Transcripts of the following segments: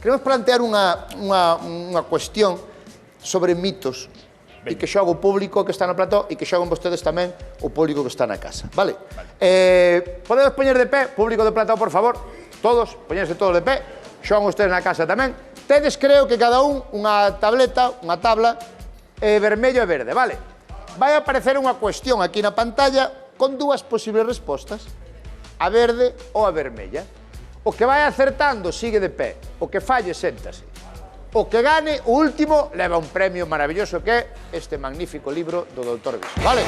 queremos plantear unha cuestión sobre mitos e que xoga o público que está no plató e que xogan vostedes tamén o público que está na casa, vale? Podemos poñer de pé, público do plató, por favor, todos, poñerse todos de pé, xogan vostedes na casa tamén. Tedes, creo que cada un, unha tableta, unha tabla, vermello e verde, vale? Vai aparecer unha cuestión aquí na pantalla con dúas posibles respostas, a verde ou a vermella. O que vai acertando sigue de pé, o que falle séntase. O que gane, o último, leva un premio maravilloso que é este magnífico libro do Dr. Viso, vale?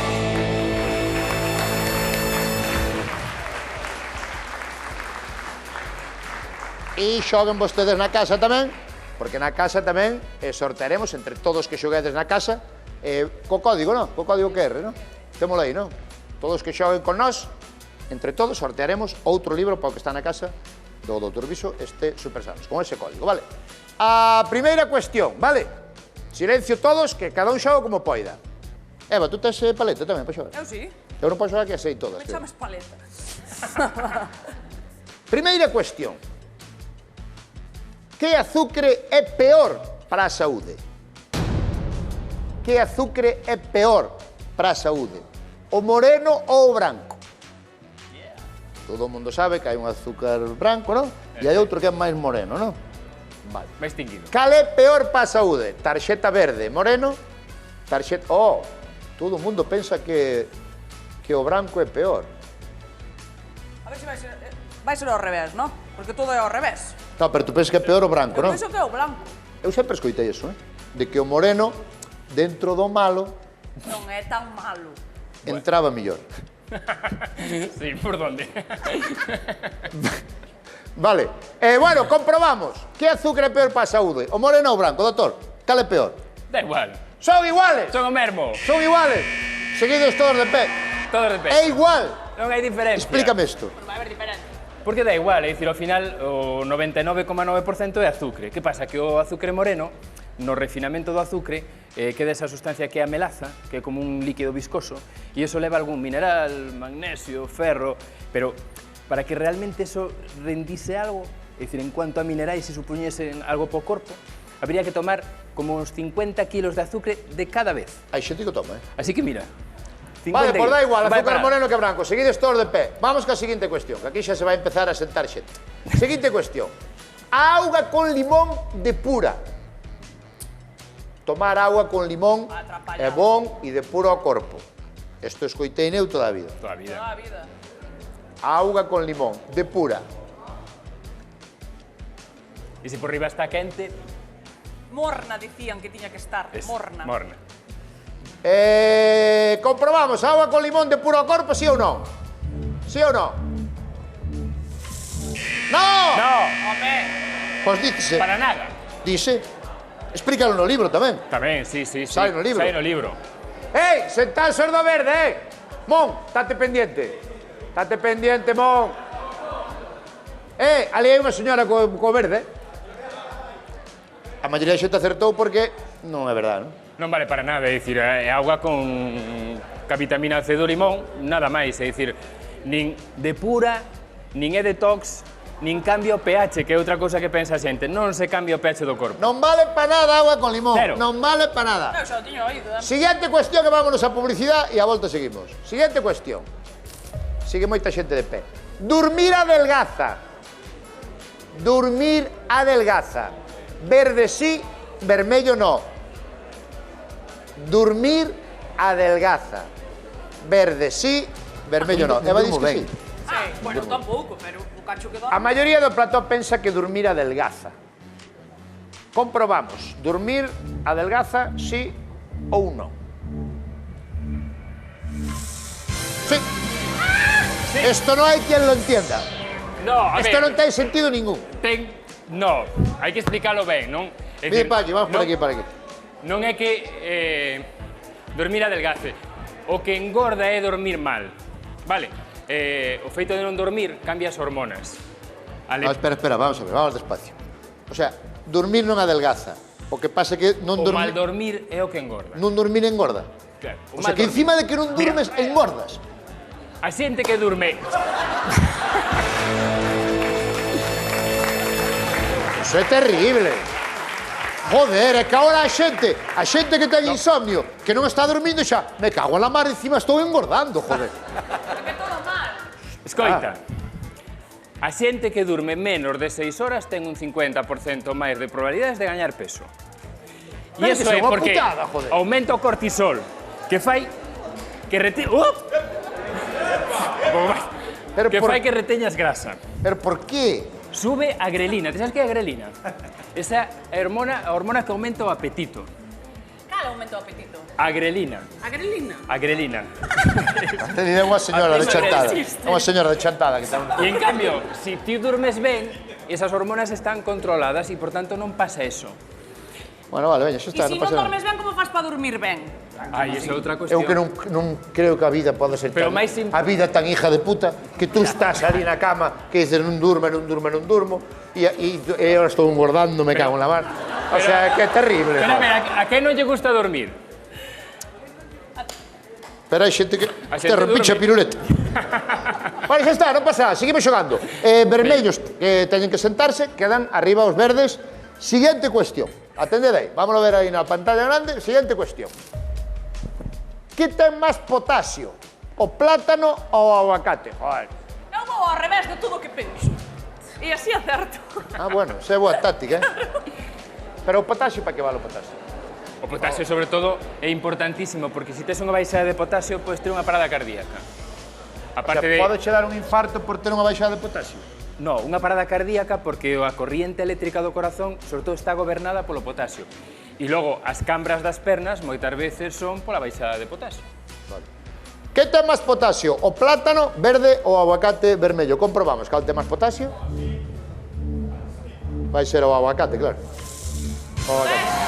E xoguen vostedes na casa tamén, porque na casa tamén sortearemos entre todos que xoguedes na casa co código, non? Co código QR, non? Témolo aí, non? Todos que xoguen con nós, entre todos sortearemos outro libro para o que está na casa do Dr. Viso, este Super Sanos, con ese código, vale? A primeira cuestión, vale? Silencio todos, que cada un xoga como poida. Eva, tú tes paleta tamén para xogar? Eu sí. Eu non podo xogar que as sei todas. Me chamas paleta. Primeira cuestión. Que azucre é peor para a saúde? Que azucre é peor para a saúde? O moreno ou o branco? Todo o mundo sabe que hai un azúcar branco, non? E hai outro que é máis moreno, non? Vale. Máis tinguido. Cal é peor para a saúde? Tarxeta verde, moreno? Tarxeta... Oh, todo o mundo pensa que o branco é peor. A ver se vai ser ao revés, non? Porque todo é ao revés. No, pero tú pensas que é peor o branco, Eu non? penso que é o blanco. Eu sempre escoitei iso, de que o moreno, dentro do malo, Non é tan malo. entraba mellor. Sí, por donde? Vale, bueno, comprobamos. Que azúcar é peor para a saúde? O moreno ou o branco, doutor? Cal é peor? Da igual. Son iguales! Son o mesmo. Son iguales! Seguidos todos de pé. Todos de pé. É igual! Non hai diferencia. Explícame isto. Vai haber diferente. Porque dá igual, é dicir, ao final o 99,9% é azúcar. Que pasa? Que o azúcar moreno, no refinamento do azúcar, queda esa sustancia que é a melaza, que é como un líquido viscoso, e iso leva algún mineral, magnesio, ferro, pero para que realmente eso rendise algo, é dicir, en cuanto a minerais se supoñesen algo po corpo, habría que tomar como uns 50 kilos de azúcar de cada vez. Hai xente que o toma, Así que mira, 50 Vale, pues da igual, vai azúcar para- moreno que branco. Seguides todos de pé. Vamos ca seguinte cuestión, que aquí xa se vai empezar a sentar xente. Seguinte cuestión. A auga con limón depura. Tomar agua con limón é bon e depura o corpo. Isto escoitei eu toda a vida. Toda a vida. Toda a vida. A auga con limón depura. E se por riba está quente, Morna dicían que tiña que estar. es Morna. morna. Comprobamos, a auga con limón depura o corpo, sí ou non? Sí ou non? No! No, Home, Pois dícese. para nada. Dice. Explícalo no libro tamén. Tamén, sí, sí, sí. Sai no libro. Sai no libro. ¡Ey! ¡Sentad sordo verde, Mon, estate pendiente. Estate pendiente, Mon. Ali hai unha señora co verde. A maioría da xente acertou porque non é verdade, non? Non vale para nada, é dicir, é auga con vitamina C do limón, nada máis, é dicir, nin depura, nin é detox, nin cambia o pH, que é outra cousa que pensa a xente, non se cambia o pH do corpo. Non vale para nada a auga con limón. Cero. Non vale para nada. eu xa o tiño oído. Siguiente cuestión, que vámonos a publicidade e a volta seguimos. Siguiente cuestión. Sigue moita xente de pé. Dormir adelgaza. Dormir adelgaza. Verde sí, vermello no. Dormir adelgaza. Verde sí, vermello no. Eva dice que sí. Sí, bueno, tampouco, pero o cacho que dá. A maioría do plató pensa que dormir adelgaza. Comprobamos. Dormir adelgaza, sí ou non. Sí. Esto no hay quien lo entienda. No, a Esto ver, non ten sentido ningún. No, hai que explicarlo ben, non? É Mire dicir, para aquí, vamos por non- aquí, para aquí. Non é que dormir adelgace. O que engorda é dormir mal. Vale? O feito de non dormir cambia as hormonas. No, espera, vamos a ver, vamos despacio. O sea, dormir non adelgaza. O que pasa é que non O mal dormir, dormir é o que engorda. non dormir engorda. Claro, O sea, que mal encima de que non Mira. durmes, engordas. A xente que durme Eso é terrible. Joder, é que ahora a xente que ten insomnio, que non está dormindo xa, me cago en la mar, encima estou engordando, joder. Que todo mal. Escoita, a xente que durme menos de 6 horas ten un 50% máis de probabilidades de gañar peso. E Pero iso que é son unha porque putada, joder. aumenta o cortisol, que fai que fai que reteñas grasa. Pero por qué? Sube a grelina. Ti sabes que é a grelina? Esa é a hormona que aumenta o apetito. Cal aumento o apetito? A grelina. A grelina? A grelina. É unha señora de Eso chantada. existe. É unha señora de chantada que está... E en cambio, si ti durmes ben, esas hormonas están controladas e, por tanto, non pasa eso. Bueno, vale, veña, xa E está, se non non pasa nada. dormes ben, como fas para dormir ben? Ai, esa é outra Eu cuestión. que non creo que a vida pode ser Pero tan... máis A vida tan hija de puta que tú estás ali na cama que dices non durmo e ahora estou engordando, me cago en la mar. O sea, que é terrible. Pero a joder. ver, a que non lle gusta dormir? Pero hai xente que A te xente repincha a durme. piruleta. Vale, xa está, non pasa nada, seguimos xogando. Vermellos que teñen que sentarse, quedan arriba os verdes. Siguiente cuestión. Atended aí, vámonos a ver aí na pantalla grande. Siguiente cuestión. Que ten máis potasio? O plátano ou o aguacate? Joder. Eu vou ao revés de tudo o que penso. E así acerto. Ah, bueno, esa é boa táctica, Pero o potasio, para que vale o potasio? O potasio, sobre todo, é importantísimo, porque se tes unha baixada de potasio, podes ter unha parada cardíaca. O sea, Aparte de... pode che dar un infarto por ter unha baixada de potasio? No, unha parada cardíaca porque a corriente eléctrica do corazón, sobre todo, está gobernada polo potasio. E logo, as cambras das pernas, moitas veces, son pola baixada de potasio. Que ten máis potasio? O plátano verde ou o aguacate vermello? Comprobamos cal ten máis potasio. Vai ser o aguacate, claro. O aguacate.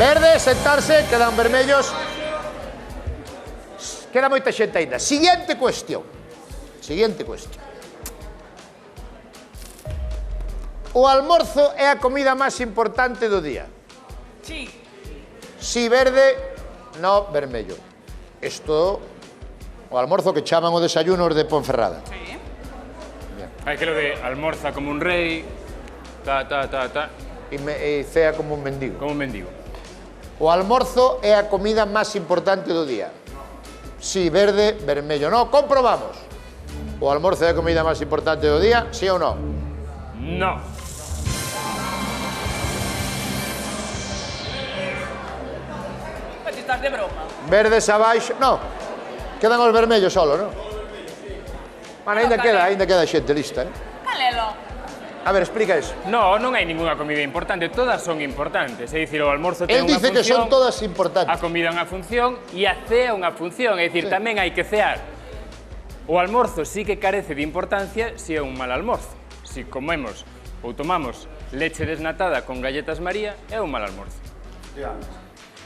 Verde, sentarse, quedan vermellos. Queda moita xente ainda. Siguiente cuestión. Siguiente cuestión. O almorzo é a comida máis importante do día. Sí. Si verde, no vermello. Isto, o almorzo que chaman o desayuno os de Ponferrada. Sí. Hai que lo de almorza como un rei, E cea como un mendigo. como un mendigo. O almorzo é a comida máis importante do día. Si verde, vermello. No, comprobamos. O almorzo é a comida máis importante do día, sí ou no? No. Mas estás de broma. Verdes abaixo, no. Quedan os vermellos solo, no? Bueno, ainda queda xente lista, Calelo. A ver, explica eso. No, non hai ninguna comida importante, todas son importantes. É dicir, o almorzo ten Él unha dice que son función, todas a importantes. comida unha función e a cea unha función. É dicir, Sí. tamén hai que cear. O almorzo sí que carece de importancia se é un mal almorzo. Si comemos ou tomamos leche desnatada con galletas María, é un mal almorzo.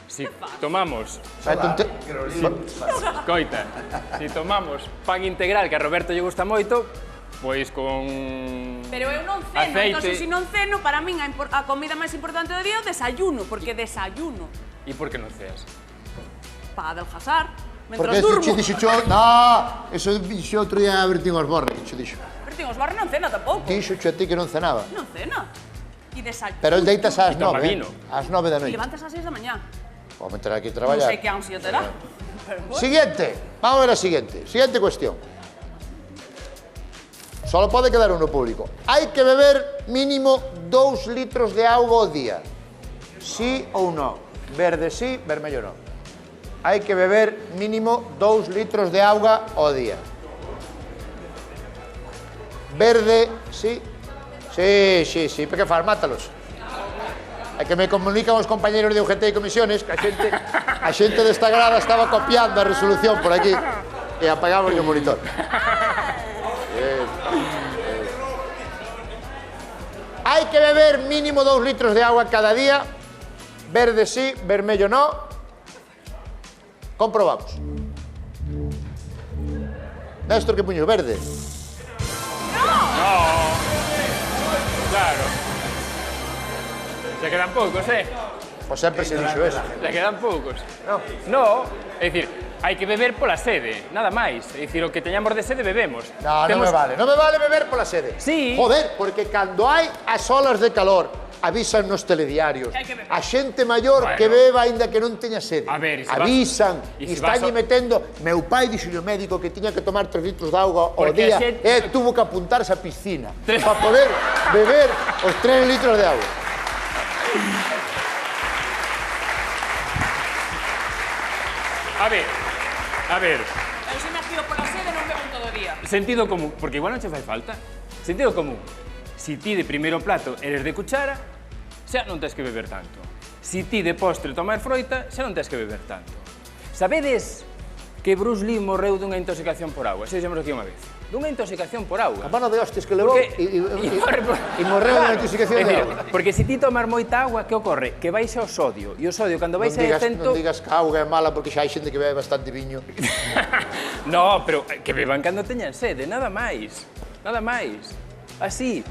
Si tomamos, coita, si tomamos pan integral, que a Roberto lle gusta moito, pois con Pero eu non ceno, aceite. entón se non ceno, para min a comida máis importante do día é o desayuno, porque desayuno E por que non ceas? para adelgazar, Porque mentras durmo. dixo cho, no, eso dixo outro día a Bertín Osborne, dixo. Bertín Osborne non cena tampouco. Dixo a ti que non cenaba. Non cena. E desayuno. Pero el deitas ás E toma 9, vino. ás 9 da E noite. levantas ás 6 da mañá. Vou meter aquí a Non traballar. sei que ansia terá. Pero bueno. Siguiente, vamos a ver a siguiente. Siguiente cuestión. Solo pode quedar uno público. Hai que beber mínimo 2 litros de auga ao día. Sí ou no? Verde sí, vermello no. Hai que beber mínimo 2 litros de auga ao día. Verde sí. Sí, pero que faz? Mátalos. É que me comunican os compañeros de UGT e comisiones que a xente desta grada estaba copiando a resolución por aquí e apagamos o monitor. Hai que beber mínimo 2 litros de agua cada día. Verde sí, vermello no. Comprobamos. Néstor, que puño? Verde. Claro. Se quedan poucos, Pois sempre se dixo eso. Se quedan poucos. No. No, é dicir, hai que beber pola sede, nada máis. É dicir, o que teñamos de sede bebemos. No, non me vale. Non me vale beber pola sede. Sí. Joder, porque cando hai as olas de calor, avisan nos telediarios. A xente maior que beba aínda que non teña sede. A ver, avisan. E E se estánlle vas metendo... Meu pai dixo o médico que tiña que tomar 3 litros de auga ao Porque día a e tuvo que apuntarse á piscina para poder beber os 3 litros de auga. A ver, Eu se me fío pola sede non bebo todo o día. sentido común, porque igual non che fai falta. Sentido común. Si ti de primeiro plato eres de cuchara, xa non tens que beber tanto. Si ti de postre tomar froita, xa non tens que beber tanto. Sabedes que Bruce Lee morreu dunha intoxicación por auga? Se dixemos aquí unha vez. Dunha intoxicación por auga. A mano de hostes que levou e morreu unha intoxicación de auga. Porque se ti tomar moita agua, que ocorre? Que baixa o sodio. E o sodio, cando baixa de Non 100... digas que a auga é mala porque xa hai xente que bebe bastante viño. No, pero que beban cando teñan sede, nada máis. Nada máis. Así,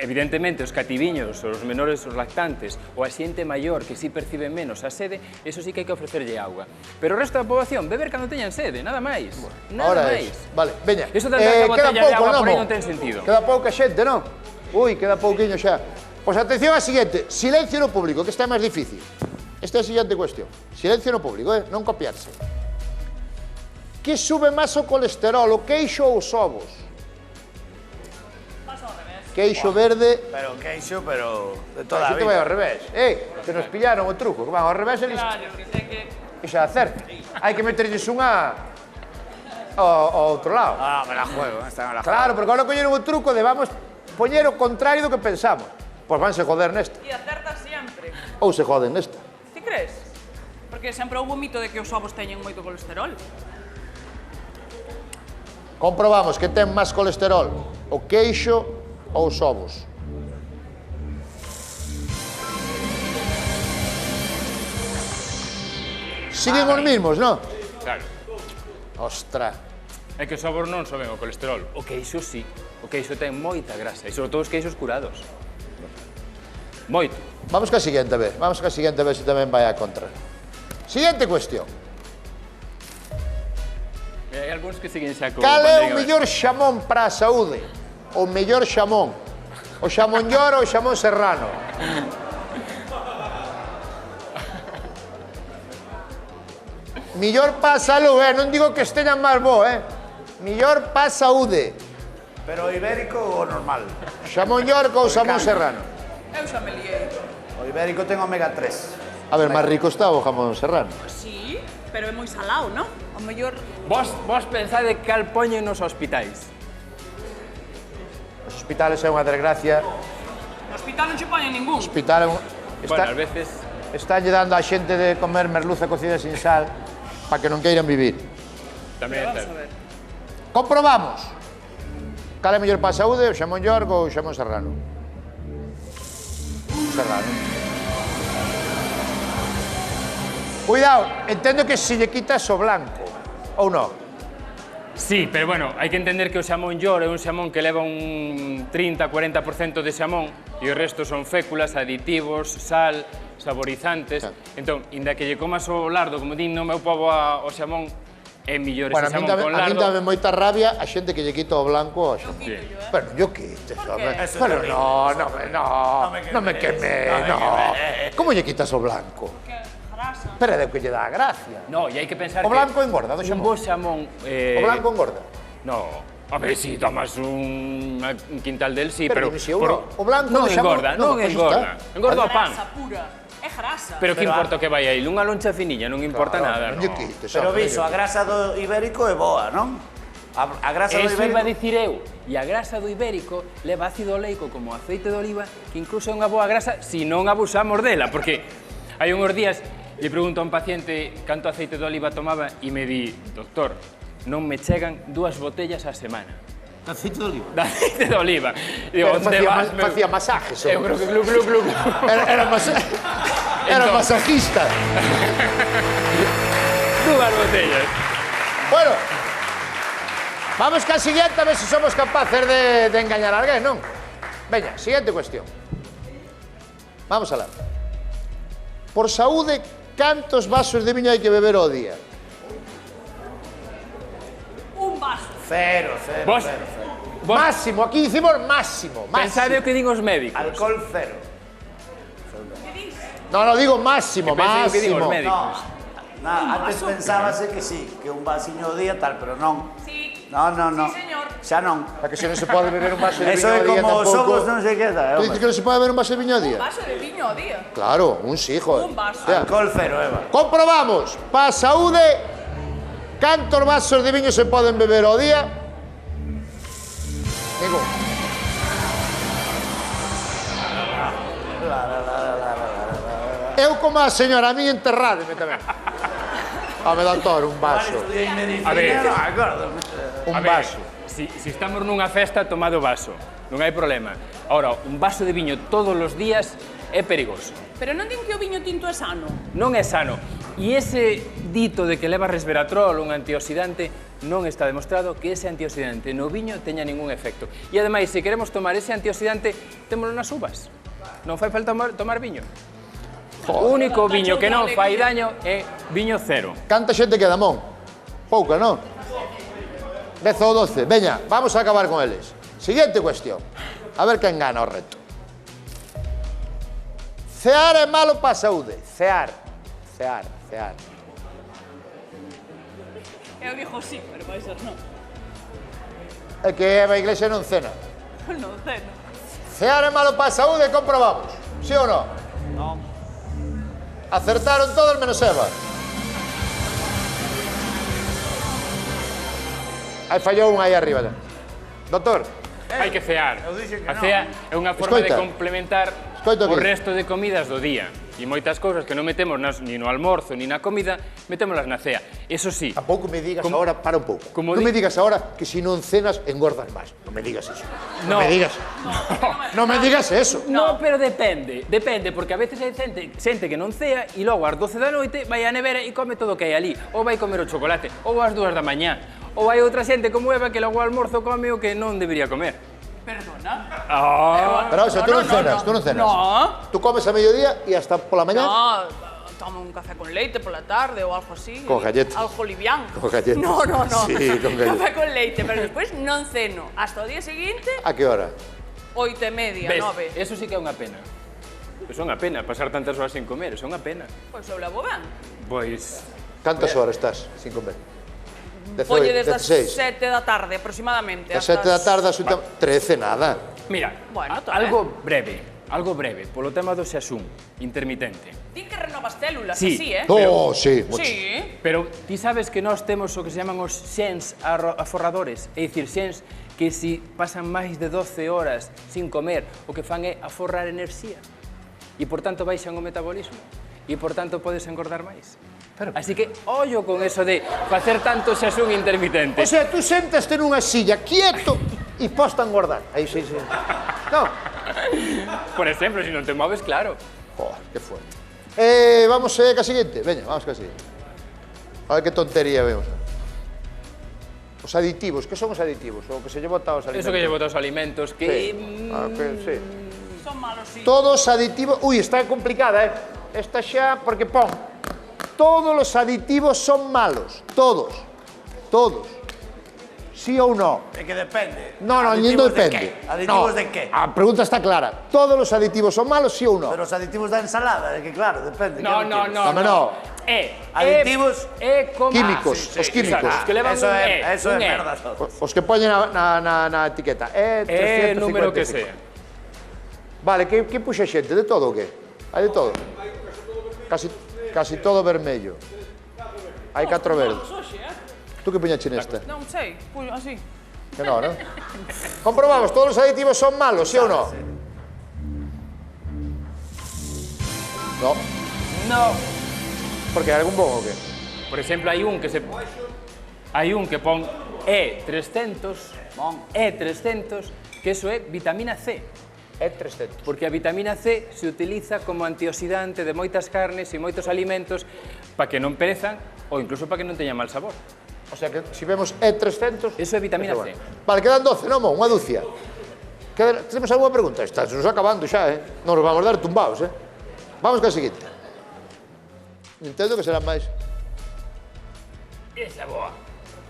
evidentemente, os cativiños, os menores, os lactantes, ou a xente maior que si percibe menos a sede, eso sí que hai que ofrecerlle agua. Pero o resto da poboación, beber cando teñan sede, nada máis. Nada máis. Vale, veña. Iso de andar coa botella de agua por aí non ten sentido. Queda pouca xente, non? Ui, queda pouquiño xa. Pois atención á seguinte, silencio no público, que está máis difícil. Esta é a seguinte cuestión. Silencio no público, non copiarse. Que sube máis o colesterol, o queixo ou os ovos? Queixo verde... Pero queixo, pero de toda a Isto vai vida. ao revés. Que nos pillaron o truco, que van ao revés e listo. E xa acerta. Hai que meterlles unha ao outro lado. Ah, me la juego, esta me la juego. Claro, porque agora colleron o truco de vamos poñer o contrario do que pensamos. Pois vanse joder nesta. E acertas sempre. Ou se joden nesta. Ti crees? Porque sempre houve o mito de que os ovos teñen moito colesterol. Comprobamos que ten máis colesterol o queixo ou os ovos. Siguen os mismos, non? Claro. Ostra. É que os ovos non soben o colesterol. O queixo sí. O queixo ten moita grasa. E sobre todo os queixos curados. Moito. Vamos ca seguinte a ver. Vamos ca seguinte a ver se tamén vai a contra. Seguinte cuestión. Hai algúns que siguen xa co... Cal é o mellor xamón para a saúde? O mellor xamón? O xamón lloro ou o xamón serrano? Millor para a saúde, non digo que esteñan máis bo, Millor para a saúde. Pero ibérico ou normal? Xamón yorco ou xamón serrano? Eu xa me liei. O ibérico ten omega 3. A ver, máis rico está o jamón serrano. Sí, pero é moi salado, non? O mellor... Vos pensade cal poñen nos hospitais. Os hospitales é unha desgracia. No hospital non che poñen ningún. Hospital é un... Bueno, ás veces... Estánlle dando a xente de comer merluza cocida sin sal para que non queiran vivir. Tamén é Vamos a certo. ver. Comprobamos. Cal é mellor para a saúde, o xamón yorco ou o xamón serrano? Serrano. Cuidado, entendo que se lle quitas o blanco, ou non? Sí, pero bueno, hai que entender que o xamón llor é un xamón que leva un 30-40% de xamón e o resto son féculas, aditivos, sal, saborizantes. Claro. Entón, inda que lle comas o lardo, como din no meu pobo o xamón, é mellor Bueno, ese xamón con a min lardo. dame moita rabia a xente que lle quita o blanco ao xamón. Sí. Pero non yo quites, home. Eso é Pero terrible. non me queme, no. Como lle quitas o blanco? Que grasa. Pero é o que lle dá a gracia. No, e hai que pensar O blanco engorda do un xamón. bo xamón... O blanco engorda. No, a ver, si tomas un quintal del, sí, Pero pero... dime si o blanco non do xamón- engorda, non, non pois engorda. está. Engorda o pan. Grasa pura. É grasa. Pero que importa o que vai aí? Unha loncha finiña non importa nada, Non no. lle quites. Pero home, viso, a grasa do ibérico é boa, non? A grasa do Eso iba a ibérico... dicir eu. E a grasa do ibérico leva ácido oleico como o aceite de oliva, que incluso é unha boa grasa se non abusamos dela, porque hai unhos días lle pregunto a un paciente canto aceite de oliva tomaba e me di, doctor, non me chegan 2 botellas a semana. Aceite de oliva. De aceite de oliva. Digo, onde vas, meu? Facía masajes. Eu creo que glu, glu, glu, glu. Era masajista. 2 botellas. Bueno, vamos ca siguiente a ver se somos capaces de engañar a alguén, non? Veña, siguiente cuestión. Vamos a la. Por saúde, cantos vasos de viño hai que beber ao día? Cero. Vos, Máximo, aquí dicimos máximo. pensade o que din os médicos. Alcohol cero. No, digo máximo, Que pensade o que din os máximo. médicos. Antes pensábase que sí, que un vasiño ao día tal, pero non. Sí. No. Sí, señor. Xa non. Para que se non se pode beber un vaso de Eso viño é ao día como os tampouco. ovos non sei que tal. Tú dices que non se pode beber un vaso de viño ao día? Vaso de viño ao día. Claro, un sí, joder. Un vaso. Ya. Alcohol cero, Eva. Comprobamos, pa saúde, cantos vasos de viño se poden beber ao día? Ningún. Eu como a señora, a mí enterrádeme tamén. Home, doctor, un vaso. Estudiei medicina, A ver. non acordo. Un A ver, vaso. si estamos nunha festa, tomado vaso. Non hai problema. Ahora, un vaso de viño todos os días é perigoso. Pero non din que o viño tinto é sano. Non é sano. E ese dito de que leva resveratrol, un antioxidante, non está demostrado que ese antioxidante no viño teña ningún efecto. E ademais, se queremos tomar ese antioxidante, témolo nas uvas. Non fai falta tomar viño. O único viño que non fai daño é viño cero. Canta xente queda, Mon? Pouca, non? 10 ou 12. Veña, vamos a acabar con eles. Siguiente cuestión. A ver quen gana o reto. Cear é malo para a saúde. Cear. Eu dixo sí, pero vai ser non. É que Eva Iglesia non cena. Non sei. Cear é malo para a saúde, comprobamos. Sí ou non? Non. Acertaron todos menos Eva. Aí fallou un aí arriba. Doctor, Hai que cear. Eu dixen que A non. cea é unha forma de Escoita. complementar Escoita o aquí. resto de comidas do día. E moitas cousas que non metemos ni no almorzo ni na comida, metémolas na cea. Eso sí, tampouco me digas Como- ahora, para un pouco. como Non di- me digas ahora que si non cenas engordas máis. Non me digas eso. No. Non me digas. Non me digas eso. No, pero depende, porque a veces hai xente que non cea e logo ás 12 da noite vai á nevera e come todo o que hai ali. Ou vai comer o chocolate, ou ás 2 da mañá. Ou hai outra xente como Eva que logo ao almorzo come o que non debería comer. Perdona. Pero, o sea, tú non cenas, tú non cenas. No. Tú comes a mediodía e hasta pola mañá. No, tomo un café con leite por la tarde o algo así. Con galletas. Algo livián. Con galletas. No. Sí, con galletas. Café con leite, pero después non ceno. Hasta o día seguinte, A que hora? 8:30, Ves, 9. eso sí que é unha pena. Eso é unha pena, pasar tantas horas sin comer, eso é unha pena. Pois eu levo ben. Pois, Cantas horas estás sin comer? Polle desde as 16. 7 da tarde aproximadamente. Das 7 da tarde ás 8. 13 nada. mira, Bueno, tá algo breve, polo tema do xaxún intermitente. Din que renovas células, Sí. así, eh? Oh, sí, mucho. Sí. Pero ti sabes que nós temos o que se llaman os xens aforradores, é dicir, xens que si pasan máis de 12 horas sin comer, o que fan é aforrar enerxía. E, por tanto, baixan o metabolismo. E, por tanto, podes engordar máis. Así que, ollo con eso de facer tanto xaxún intermitente. O sea, tú sentaste nunha silla quieto e posta a engordar. Aí sí. No. Por exemplo, se non te moves, claro. Joder, que fuerte. Vamos ca seguinte. Veña, vamos ca seguinte. A ver que tontería vemos. Os aditivos, que son os aditivos? O que se lle bota aos alimentos. Eso que lle bota os alimentos, que... Sí. Son malos, sí. Todos aditivos... Ui, está complicada, Esta xa, porque pon... Todos os aditivos son malos. Todos. Sí ou no? É que depende. No, nin Aditivos depende. De qué? Aditivos No, de qué? A pregunta está clara. Todos os aditivos son malos, sí ou no? Pero os aditivos da ensalada, é que claro, depende. No. Home, no. Aditivos como... Químicos, os químicos. Exacto, os que levan Eso un é, eso é un merda. Os que poñen na etiqueta. número que 355. sea. Vale, que puxa xente? De todo o qué? Hai de todo? Casi todo vermello. Hai 4 verdes. Oxe, eh? Tú que puñache nesta? Non sei, puño así. Que no, non? Comprobamos, todos os aditivos son malos, sí ou no? No. No. Porque hai algún bon o qué? Por exemplo, hai un que pon E300, que eso é vitamina C. É 300. Porque a vitamina C se utiliza como antioxidante de moitas carnes e moitos alimentos para que non perezan ou incluso para que non teñan mal sabor. O sea que si vemos E300... Eso é vitamina C. Vale, quedan 12, non, Mon? Unha dúcia. Temos algunha pregunta? Estás nos acabando xa, Non nos vamos dar tumbados, Vamos ca seguinte. Entendo que serán máis. Esa boa.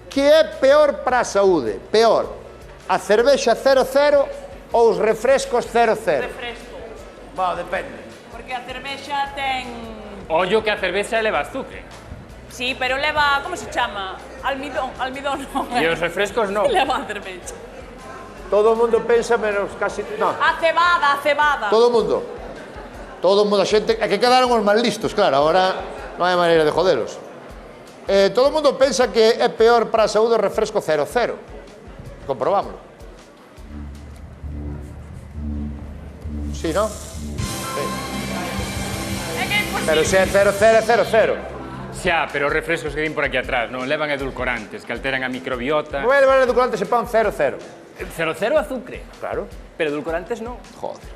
Que é peor para a saúde? Peor, a cervexa 00 ou os refrescos 00? Refresco. Bueno, depende. Porque a cervexa ten... Ollo que a cervexa leva azúcar. Sí, pero leva... Como se chama? Almidón non. E os refrescos non. Leva a cervexa. Todo o mundo pensa menos casi... No, A cebada. todo o mundo. Todo o mundo, a xente... É que quedaron os máis listos, claro, agora non hai maneira de jodelos. Todo o mundo pensa que é peor para a saúde o refresco 00. Comprobámoslo. Sí, non? É que é imposible. Pero se é 00, é 00. Xa, pero os refrescos que din por aquí atrás non levan edulcorantes que alteran a microbiota. Non vai levar edulcorante se pon 00. 00 azúcar, Claro. pero edulcorantes non. Joder.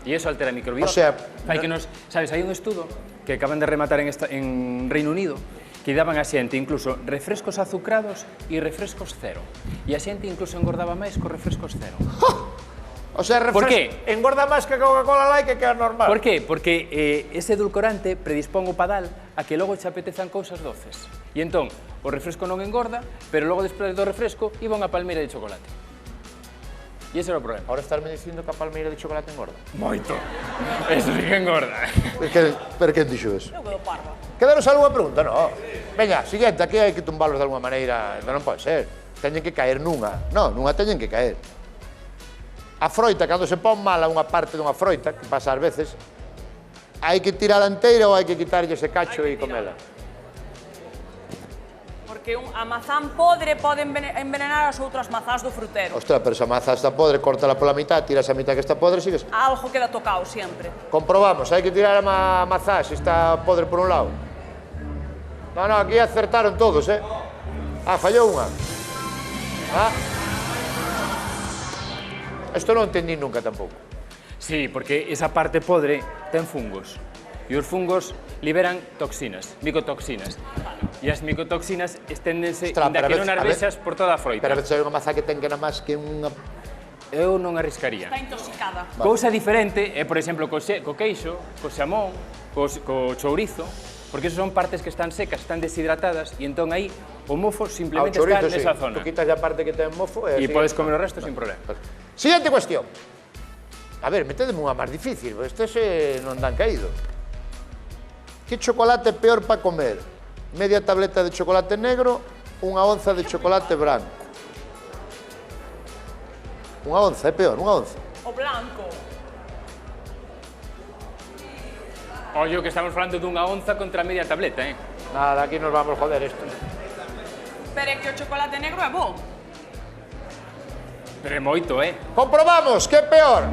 E iso altera a microbiota. O sea, Fai que nos, sabes, hai un estudo que acaban de rematar en Reino Unido que daban a xente incluso refrescos azucrados e refrescos cero. E a xente incluso engordaba máis cos refrescos cero. O sea, Por qué? Engorda máis que Coca-Cola Light que é normal. Por qué? Porque ese edulcorante predispón o padal a que logo che apetezan cousas doces. E entón, o refresco non engorda, pero logo despois do refresco iba unha palmeira de chocolate. E ese era o problema. Ahora estarme dicindo que a palmeira de chocolate engorda. Moito. Eso sí que engorda. Pero que dixo eso? Eu quedo parva. Quedaros algunha pregunta? No. Veña, siguiente, aquí hai que tumbalos de alguna maneira. Non pode ser. Teñen que caer nunha. Non, nunha teñen que caer. A froita, cando se pon mala unha parte dunha froita, que pasa ás veces, hai que tirar a inteira ou hai que quitarlle ese cacho e comela? Porque a mazán podre pode envenenar as outras mazás do frutero. Ostras, pero se a maza está podre, córtala pola mitad, tiras a mitad que está podre, sigues. Algo queda tocado sempre. Comprobamos, hai que tirar a mazá se está podre por un lado. No, aquí acertaron todos, fallou unha. Isto non entendí nunca tampouco. Sí, porque esa parte podre ten fungos. E os fungos liberan toxinas, micotoxinas. E as micotoxinas esténdense, Ostras, inda pero que a non veces- as vexas por toda a froita. Pero a veces hai unha mazá que ten que nada máis que unha... Eu non arriscaría. Está intoxicada. Cousa diferente é, por exemplo, co queixo, co xamón, co chourizo, porque esos son partes que están secas, están deshidratadas, e entón aí o mofo simplemente está nesa zona. Tú quitas a parte que ten mofo E podes comer o resto sin problema. Siguiente cuestión. A ver, metedeme unha máis difícil, estes non dan caído. Que chocolate é peor para comer? Media tableta de chocolate negro, unha onza de chocolate branco. Unha onza, é peor, unha onza. O blanco. Ollo que estamos falando dunha onza contra media tableta, Nada, aquí nos vamos joder isto. Pero é que o chocolate negro é bo. Pero é moito, Comprobamos que é peor.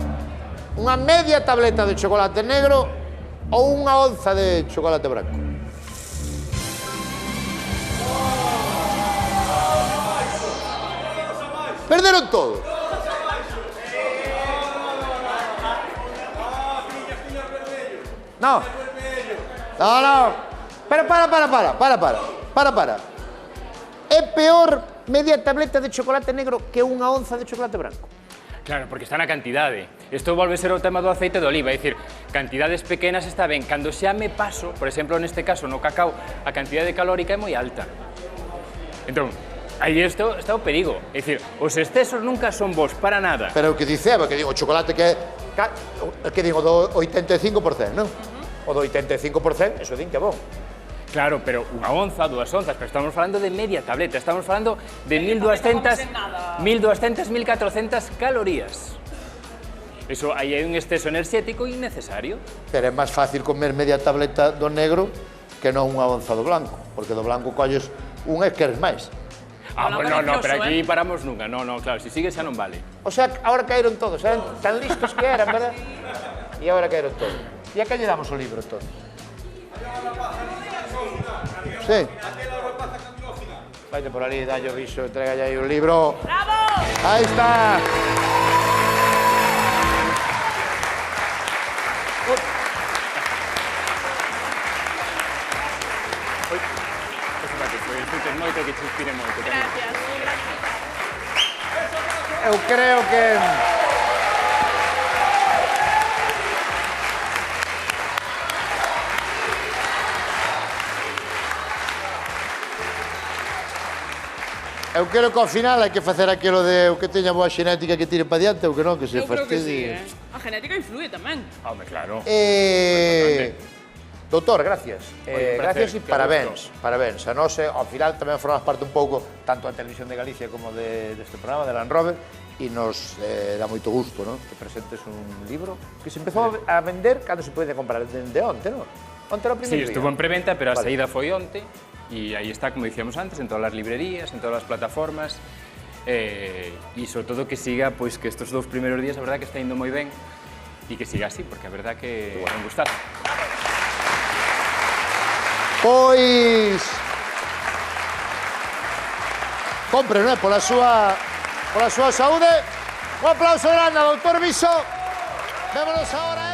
Unha media tableta de chocolate negro ou unha onza de chocolate branco. Perderon todo. No. No. Pero para. É peor media tableta de chocolate negro que unha onza de chocolate branco. Claro, porque está na cantidade. Isto volve ser o tema do aceite de oliva, é dicir, cantidades pequenas está ben. Cando xa me paso, por exemplo, neste caso, no cacao, a cantidade calórica é moi alta. Entón, aí está o perigo. É dicir, os excesos nunca son bons para nada. Pero o que dice Eva, que digo, o chocolate que que digo, do 85%, non? O do 85%, eso din que é bon. Claro, pero unha onza, 2 onzas, pero estamos falando de media tableta, estamos falando de 1.200, 1.400 calorías. Eso, aí hai un exceso enerxético innecesario. Pero é máis fácil comer media tableta do negro que non unha onza do blanco, porque do blanco colles un e queres máis. Bueno, no, pero aquí paramos nunca. No, claro, se sigue xa non vale. O sea, agora caeron todos, eran tan listos que eran, verdad? E agora caeron todos. E a que lle damos o libro todo? Sí. Vaite por ali, dalle o viso, entregalle aí o libro. Bravo! Aí está. Disfruten moito, que te inspire moito. Gracias. Eu creo que... Eu quero que ao final hai que facer aquilo de o que teña boa xenética que tire para diante ou que non, que se Eu creo que sí, fastidie. A genética influye tamén. Home, claro. Doutor, gracias. Oye, un Gracias e placer, que parabéns. gusto. Parabéns. A nós, ao final, tamén formas parte un pouco tanto da Televisión de Galicia como deste programa, de Land Rover, e nos dá moito gusto, non? Que presentes un libro que se empezou a vender cando se pode comprar, dende onte, non? Onte era o Sí, primeiro día. estuvo en preventa, pero a Vale. saída foi onte, e aí está, como dicíamos antes, en todas as librerías, en todas as plataformas, e sobre todo que siga, pois que estes 2 primeiros días, a verdad que está indo moi ben, e que siga así, porque a verdad que é un gustazo. Pois... compre, non é? Pola súa saúde. Un aplauso grande ao doutor Viso. Vémonos agora,